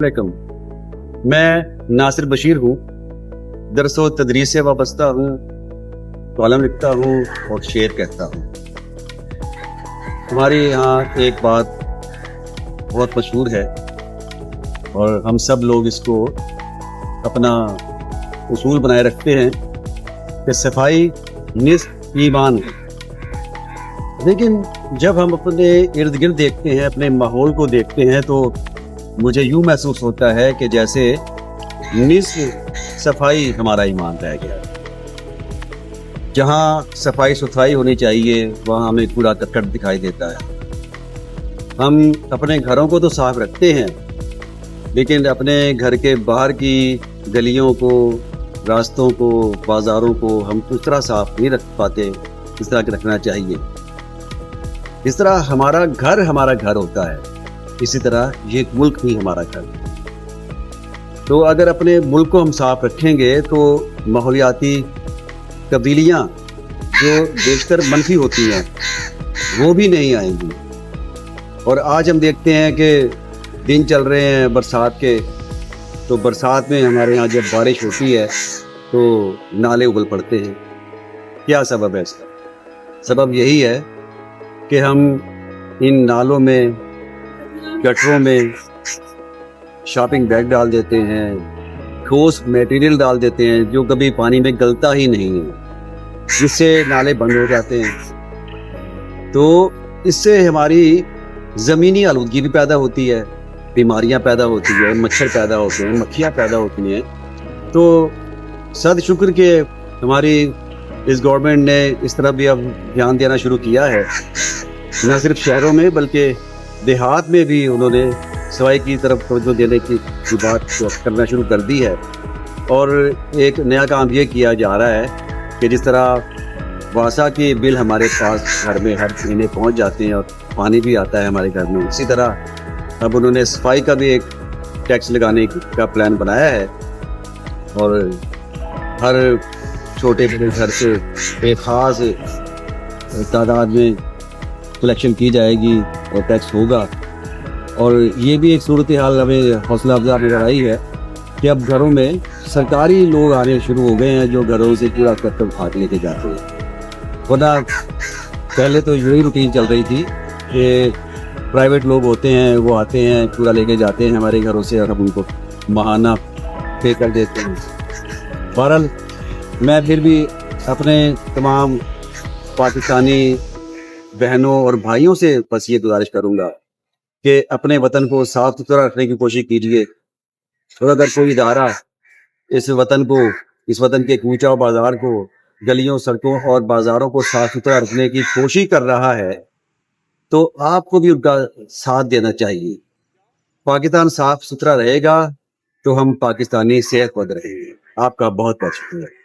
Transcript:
वालेकुम। मैं नासिर बशीर हूँ। दरस व तदरीस से वाबस्ता हूँ, कॉलम लिखता हूँ और शेर कहता हूँ। हमारे यहाँ एक बात बहुत मशहूर है और हम सब लोग इसको अपना उसूल बनाए रखते हैं कि सफाई निस्फ ईमान है। लेकिन जब हम अपने इर्द गिर्द देखते हैं, अपने माहौल को देखते हैं, तो मुझे यूँ महसूस होता है कि जैसे निस्फ सफाई हमारा ईमान रह गया है। जहाँ सफाई सुथराई होनी चाहिए वहाँ हमें कूड़ा करकट दिखाई देता है। हम अपने घरों को तो साफ रखते हैं, लेकिन अपने घर के बाहर की गलियों को, रास्तों को, बाज़ारों को हम उस तरह साफ नहीं रख पाते जिस तरह रखना चाहिए। इस तरह हमारा घर होता है, इसी तरह ये मुल्क भी हमारा घर है। तो अगर अपने मुल्क को हम साफ रखेंगे तो माहौलियाती तब्दीलियाँ जो बेशतर मनफी होती हैं वो भी नहीं आएंगी। और आज हम देखते हैं कि दिन चल रहे हैं बरसात के, तो बरसात में हमारे यहाँ जब बारिश होती है तो नाले उबल पड़ते हैं। क्या सबब है इसका? सबब यही है कि हम इन नालों में, गटरों में शॉपिंग बैग डाल देते हैं, ठोस मटेरियल डाल देते हैं जो कभी पानी में गलता ही नहीं है, जिससे नाले बंद हो जाते हैं। तो इससे हमारी ज़मीनी आलूदगी भी पैदा होती है, बीमारियां पैदा होती है, मच्छर पैदा होते हैं, मक्खियाँ पैदा होती हैं। तो सद शुक्र के हमारी इस गवर्नमेंट ने इस तरह भी अब ध्यान देना शुरू किया है, न सिर्फ शहरों में बल्कि देहात में भी उन्होंने सफाई की तरफ तवज्जो देने की बात करना शुरू कर दी है। और एक नया काम ये किया जा रहा है कि जिस तरह वासा के बिल हमारे पास घर में हर महीने पहुंच जाते हैं और पानी भी आता है हमारे घर में, इसी तरह अब उन्होंने सफाई का भी एक टैक्स लगाने का प्लान बनाया है। और हर छोटे बड़े घर से एक ख़ास तादाद में कलेक्शन की जाएगी और टैक्स होगा। और ये भी एक सूरत हाल हमें हौसला अफजा नजर आई है कि अब घरों में सरकारी लोग आने शुरू हो गए हैं जो घरों से कूड़ा करकट उठा के लेके जाते हैं। वरना पहले तो यही रूटीन चल रही थी कि प्राइवेट लोग होते हैं, वो आते हैं, कूड़ा लेके जाते हैं हमारे घरों से और हम उनको माहाना पे कर देते हैं। बहरहाल मैं फिर भी अपने तमाम पाकिस्तानी बहनों और भाइयों से बस ये गुजारिश करूंगा कि अपने वतन को साफ सुथरा रखने की कोशिश कीजिए। और अगर कोई इदारा इस वतन के कूचा बाजार को, गलियों, सड़कों और बाजारों को साफ सुथरा रखने की कोशिश कर रहा है तो आपको भी उनका साथ देना चाहिए। पाकिस्तान साफ सुथरा रहेगा तो हम पाकिस्तानी सेहतमंद रहेंगे। आपका बहुत बहुत शुक्रिया।